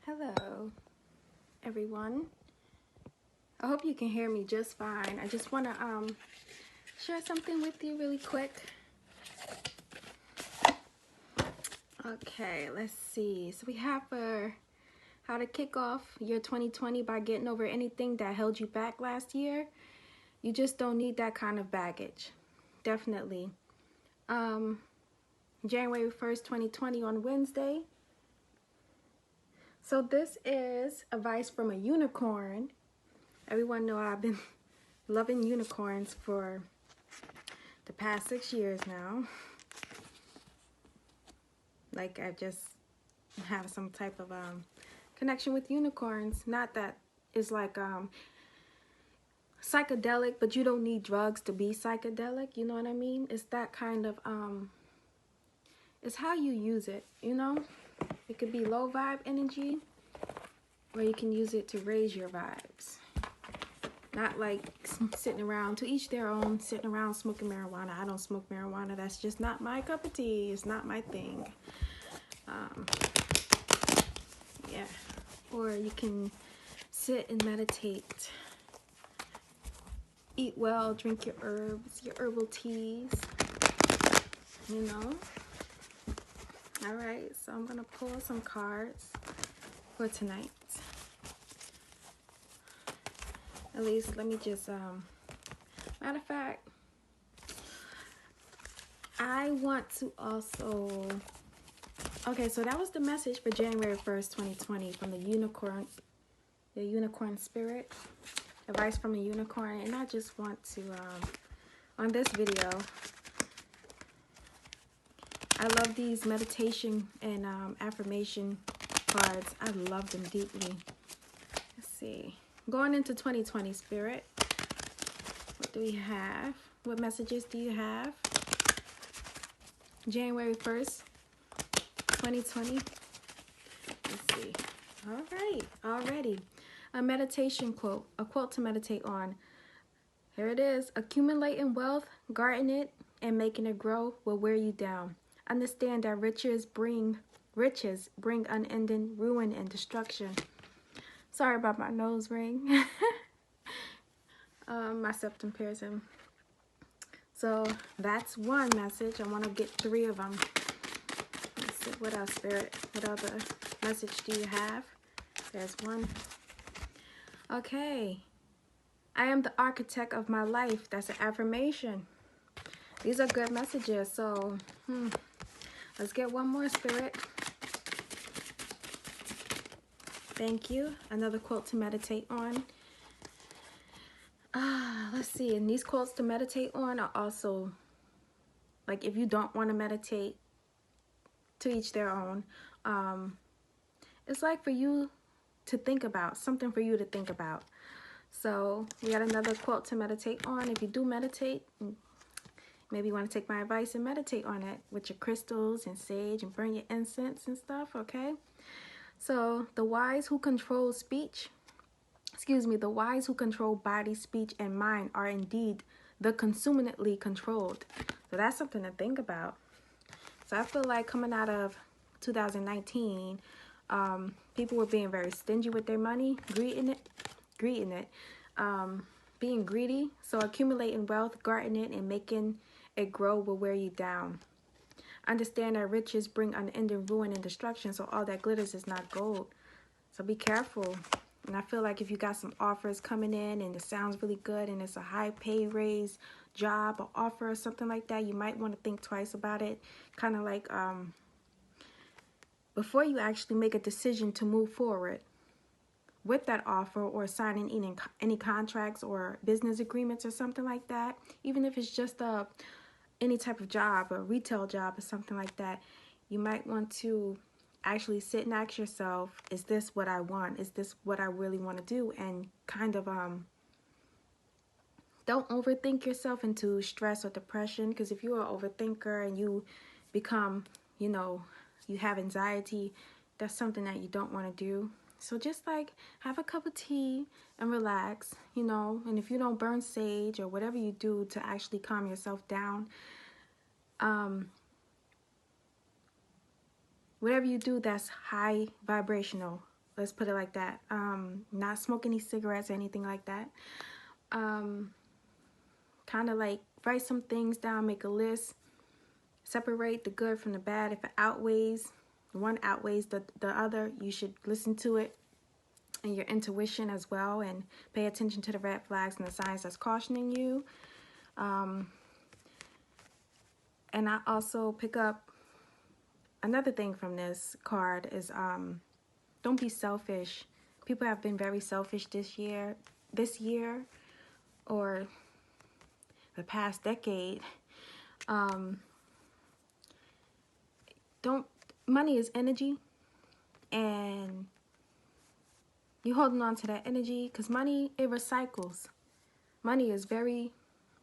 Hello, everyone. I hope you can hear me just fine. I just want to share something with you really quick. Okay, let's see. So we have how to kick off year 2020 by getting over anything that held you back last year. You just don't need that kind of baggage. Definitely. January 1st, 2020 on Wednesday. So this is advice from a unicorn. Everyone know I've been loving unicorns for the past 6 years now. Like I just have some type of connection with unicorns. Not that it's like psychedelic, but you don't need drugs to be psychedelic. You know what I mean? It's that kind of it's how you use it. You know, it could be low vibe energy, or you can use it to raise your vibes. Not like sitting around, to each their own, sitting around smoking marijuana. I don't smoke marijuana. That's just not my cup of tea. It's not my thing. Yeah. Or you can sit and meditate. Eat well, drink your herbs, your herbal teas. You know? Alright, so I'm going to pull some cards for tonight. At least, let me just, matter of fact, I want to also, okay, so that was the message for January 1st, 2020 from the unicorn spirit, advice from a unicorn. And I just want to, on this video, I love these meditation and affirmation cards. I love them deeply. Let's see. Going into 2020, Spirit, what do we have? What messages do you have? January 1st, 2020. Let's see. All right, already. A meditation quote, a quote to meditate on. Here it is. Accumulating wealth, guarding it, and making it grow will wear you down. Understand that riches bring unending ruin and destruction. Sorry about my nose ring. My septum piercing. So that's one message. I want to get 3 of them. Let's see. What else, Spirit? What other message do you have? There's one. Okay. I am the architect of my life. That's an affirmation. These are good messages. So, let's get one more, Spirit. Thank you. Another quote to meditate on. Let's see. And these quotes to meditate on are also, like, if you don't want to meditate, to each their own. It's like for you to think about, something for you to think about. So we got another quote to meditate on. If you do meditate, maybe you want to take my advice and meditate on it with your crystals and sage and burn your incense and stuff, okay? So the wise who control the wise who control body, speech, and mind are indeed the consummately controlled. So that's something to think about. So I feel like coming out of 2019, people were being very stingy with their money, greeting it, being greedy. So accumulating wealth, guarding it, and making it grow will wear you down. Understand that riches bring unending ruin and destruction, so all that glitters is not gold. So be careful. And I feel like if you got some offers coming in and it sounds really good and it's a high pay raise job or offer or something like that, you might want to think twice about it. Kind of like before you actually make a decision to move forward with that offer or signing any contracts or business agreements or something like that. Even if it's just any type of job, a retail job or something like that, you might want to actually sit and ask yourself, is this what I want? Is this what I really want to do? And kind of don't overthink yourself into stress or depression, because if you're an overthinker and you become, you have anxiety, that's something that you don't want to do. So just like have a cup of tea and relax, and if you don't burn sage or whatever you do to actually calm yourself down, whatever you do that's high vibrational, Let's put it like that. Not smoke any cigarettes or anything like that. Kind of like write some things down, make a list, separate the good from the bad. If it outweighs, one outweighs the other, you should listen to it and your intuition as well, and pay attention to the red flags and the signs that's cautioning you. And I also pick up another thing from this card is don't be selfish. People have been very selfish this year or the past decade. Money is energy, and you're holding on to that energy because money, it recycles. Money is very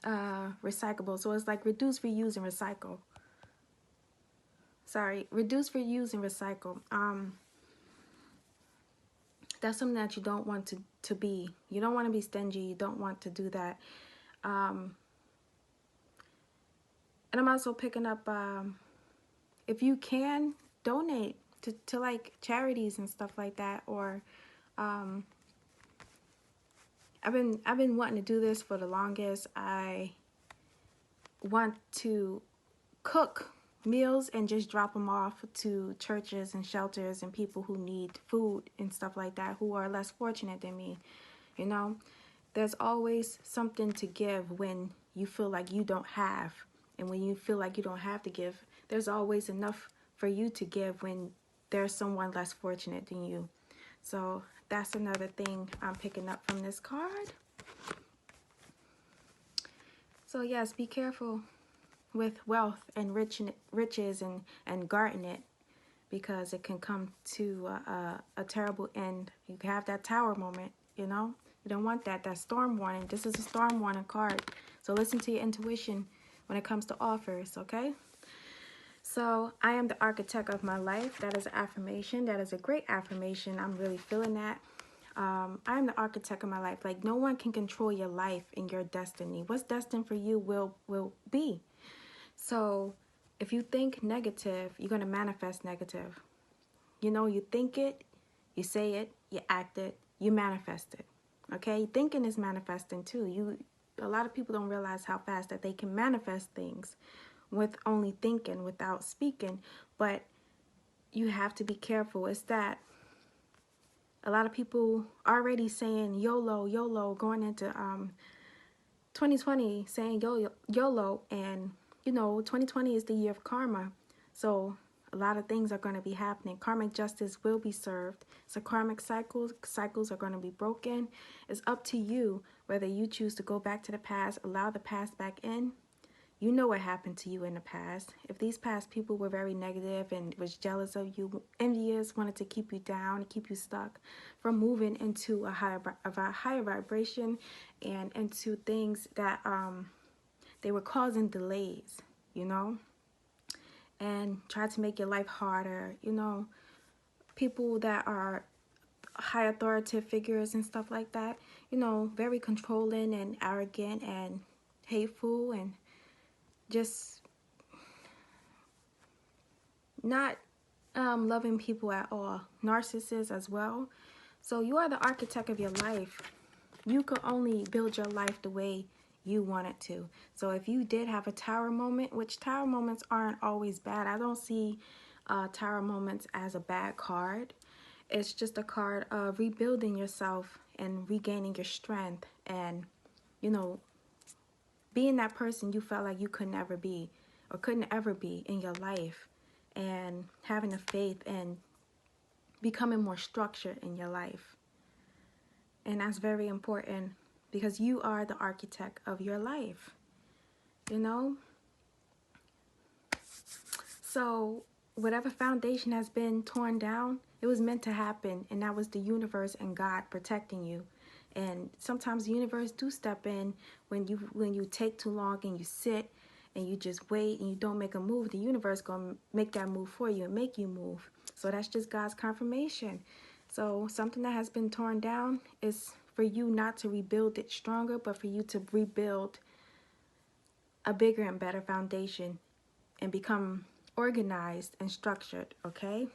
recyclable. So it's like reduce, reuse, and recycle. Reduce, reuse, and recycle. That's something that you don't want to be. You don't want to be stingy. You don't want to do that. And I'm also picking up, if you can, donate to like charities and stuff like that. Or I've been wanting to do this for the longest. I want to cook meals and just drop them off to churches and shelters and people who need food and stuff like that, who are less fortunate than me. You know, there's always something to give when you feel like you don't have, and when you feel like you don't have to give, there's always enough for you to give when there's someone less fortunate than you. So that's another thing I'm picking up from this card. So yes, be careful with wealth and riches and guarding it, because it can come to a terrible end. You can have that tower moment, you know. You don't want that storm warning. This is a storm warning card, so listen to your intuition when it comes to offers, okay? So I am the architect of my life. That is an affirmation. That is a great affirmation. I'm really feeling that. I am the architect of my life. Like, no one can control your life and your destiny. What's destined for you will be. So if you think negative, you're going to manifest negative. You know, you think it, you say it, you act it, you manifest it. Okay? Thinking is manifesting too. A lot of people don't realize how fast that they can manifest things with only thinking, without speaking. But you have to be careful. It's that a lot of people already saying YOLO, YOLO, going into 2020 saying YOLO, and you know 2020 is the year of karma. So a lot of things are going to be happening. Karmic justice will be served. So karmic cycles are going to be broken. It's up to you whether you choose to go back to the past, allow the past back in. You know what happened to you in the past. If these past people were very negative and was jealous of you, envious, wanted to keep you down, keep you stuck from moving into a higher vibration and into things that they were causing delays, you know, and try to make your life harder, you know, people that are high authoritative figures and stuff like that, you know, very controlling and arrogant and hateful and just not loving people at all. Narcissists as well. So you are the architect of your life. You can only build your life the way you want it to. So if you did have a tower moment, which tower moments aren't always bad. I don't see tower moments as a bad card. It's just a card of rebuilding yourself and regaining your strength and, you know, being that person you felt like you could never be or couldn't ever be in your life, and having a faith and becoming more structured in your life. And that's very important because you are the architect of your life, you know? So whatever foundation has been torn down, it was meant to happen, and that was the universe and God protecting you. And sometimes the universe do step in when you take too long and you sit and you just wait and you don't make a move. The universe gonna make that move for you and make you move. So that's just God's confirmation. So something that has been torn down is for you not to rebuild it stronger, but for you to rebuild a bigger and better foundation and become organized and structured, okay?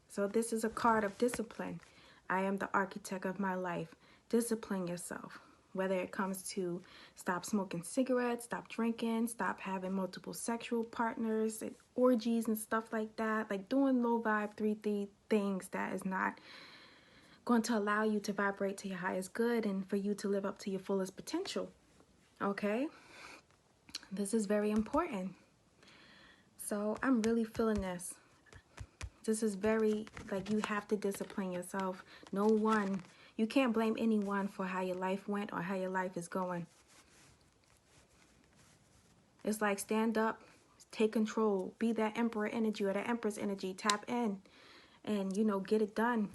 So this is a card of discipline. I am the architect of my life. Discipline yourself. Whether it comes to stop smoking cigarettes, stop drinking, stop having multiple sexual partners and orgies and stuff like that. Like doing low vibe 3D things that is not going to allow you to vibrate to your highest good and for you to live up to your fullest potential. Okay? This is very important. So I'm really feeling this. This is very, like, you have to discipline yourself. No one, you can't blame anyone for how your life went or how your life is going. It's like stand up, take control, be that emperor energy or that empress energy, tap in and, you know, get it done.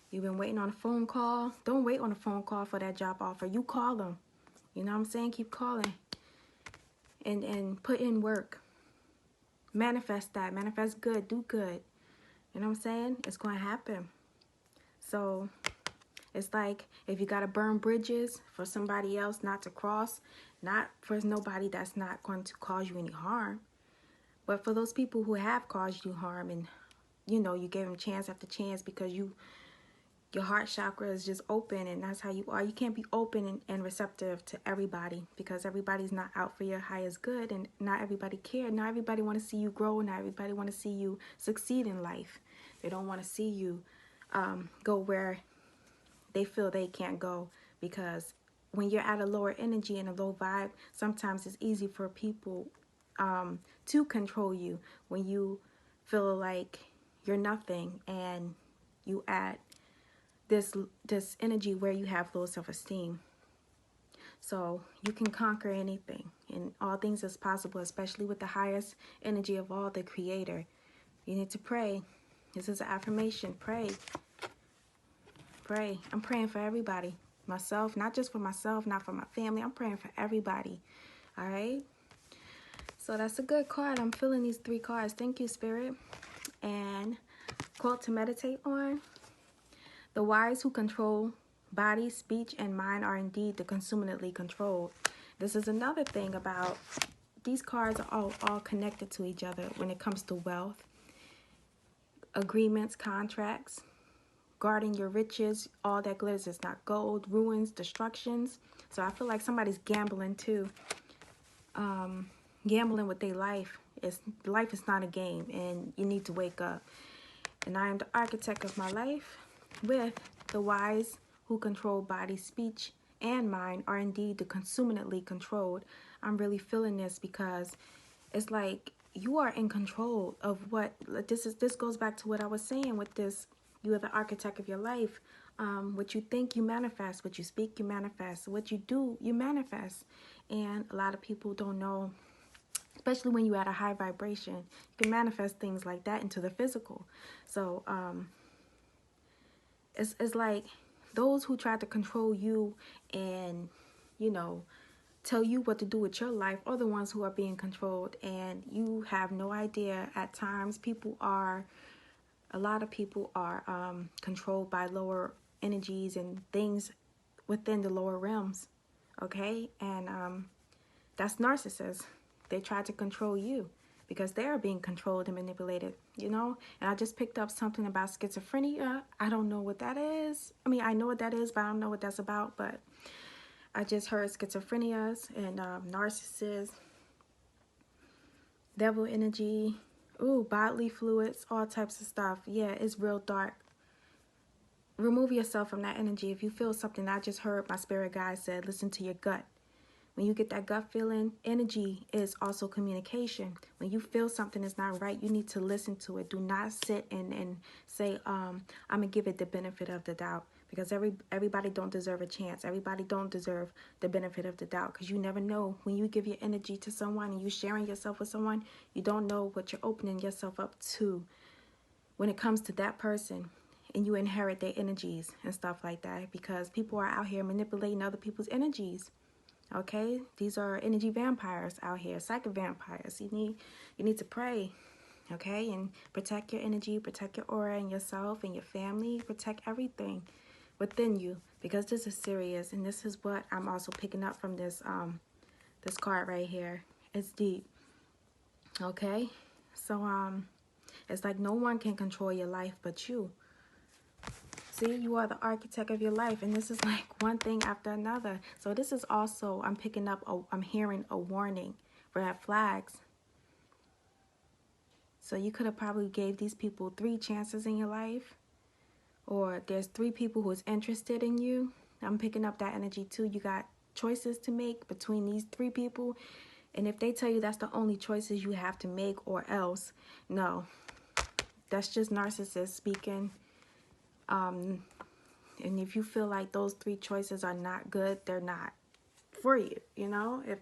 You've been waiting on a phone call. Don't wait on a phone call for that job offer. You call them. You know what I'm saying? Keep calling and put in work. Manifest that. Manifest good. Do good. You know what I'm saying? It's going to happen. So it's like if you got to burn bridges for somebody else not to cross, not for nobody that's not going to cause you any harm, but for those people who have caused you harm and, you know, you gave them chance after chance because your heart chakra is just open and that's how you are. You can't be open and receptive to everybody because everybody's not out for your highest good and not everybody cares. Not everybody want to see you grow. Not everybody want to see you succeed in life. They don't want to see you go where they feel they can't go because when you're at a lower energy and a low vibe, sometimes it's easy for people to control you when you feel like you're nothing and you at this energy where you have low self-esteem. So you can conquer anything and all things is possible, especially with the highest energy of all, the creator. You need to pray. This is an affirmation. Pray. Pray. I'm praying for everybody. Myself, not just for myself, not for my family. I'm praying for everybody. All right? So that's a good card. I'm feeling these 3 cards. Thank you, Spirit. And quote to meditate on. The wise who control body, speech, and mind are indeed the consummately controlled. This is another thing about these cards are all connected to each other when it comes to wealth, agreements, contracts, guarding your riches, all that glitters is not gold, ruins, destructions. So I feel like somebody's gambling too. Gambling with their life. Life is not a game and you need to wake up. And I am the architect of my life. With the wise who control body, speech, and mind are indeed the consummately controlled. I'm really feeling this because it's like you are in control of what this goes back to what I was saying with this. You are the architect of your life. What you think, you manifest. What you speak, you manifest. What you do, you manifest. And a lot of people don't know, especially when you're at a high vibration, you can manifest things like that into the physical. So it's like those who try to control you and, you know, tell you what to do with your life are the ones who are being controlled, and you have no idea. At times a lot of people are controlled by lower energies and things within the lower realms. Okay? And that's narcissists. They try to control you because they are being controlled and manipulated, you know? And I just picked up something about schizophrenia. I don't know what that is. I mean, I know what that is, but I don't know what that's about. But I just heard schizophrenias and narcissists, devil energy, bodily fluids, all types of stuff. Yeah, it's real dark. Remove yourself from that energy. If you feel something, I just heard my spirit guide said, listen to your gut. When you get that gut feeling, energy is also communication. When you feel something is not right, you need to listen to it. Do not sit and say, I'm going to give it the benefit of the doubt. Because everybody don't deserve a chance. Everybody don't deserve the benefit of the doubt. Because you never know. When you give your energy to someone and you sharing yourself with someone, you don't know what you're opening yourself up to when it comes to that person. And you inherit their energies and stuff like that. Because people are out here manipulating other people's energies. Okay, these are energy vampires out here, psychic vampires. You need to pray, okay, and protect your energy, protect your aura and yourself and your family, protect everything within you, because this is serious. And this is what I'm also picking up from this this card right here. It's deep. Okay, so it's like no one can control your life but you. See, you are the architect of your life, and this is like one thing after another. So this is also, I'm hearing a warning, red flags. So you could have probably gave these people 3 chances in your life, or there's 3 people who is interested in you. I'm picking up that energy too. You got choices to make between these 3 people, and if they tell you that's the only choices you have to make or else, no, that's just narcissists speaking. And if you feel like those 3 choices are not good, they're not for you, you know? If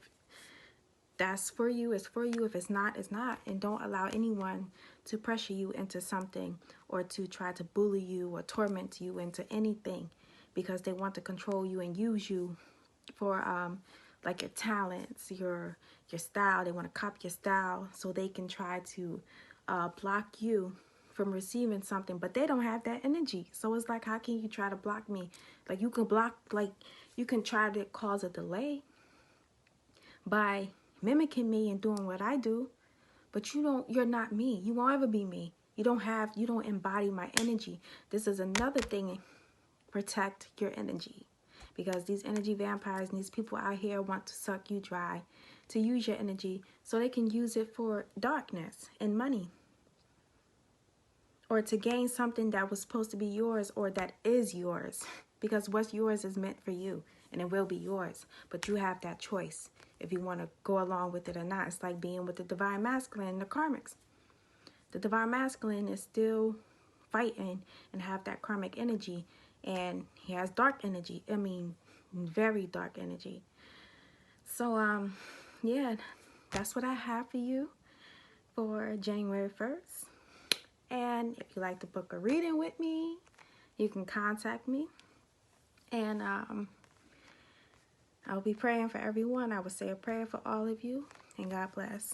that's for you, it's for you. If it's not, it's not. And don't allow anyone to pressure you into something or to try to bully you or torment you into anything, because they want to control you and use you for like your talents, your style. They want to copy your style so they can try to block you from receiving something, but they don't have that energy. So it's like, how can you try to block me? Like, you can block, like, you can try to cause a delay by mimicking me and doing what I do, but you're not me. You won't ever be me. You don't embody my energy. This is another thing. Protect your energy, because these energy vampires and these people out here want to suck you dry, to use your energy so they can use it for darkness and money, or to gain something that was supposed to be yours or that is yours, because what's yours is meant for you and it will be yours, but you have that choice if you want to go along with it or not. It's like being with the divine masculine and the karmics. The divine masculine is still fighting and have that karmic energy, and he has dark energy. I mean, very dark energy. So yeah, that's what I have for you for January 1st. And if you like to book a reading with me, you can contact me. And I'll be praying for everyone. I will say a prayer for all of you. And God bless.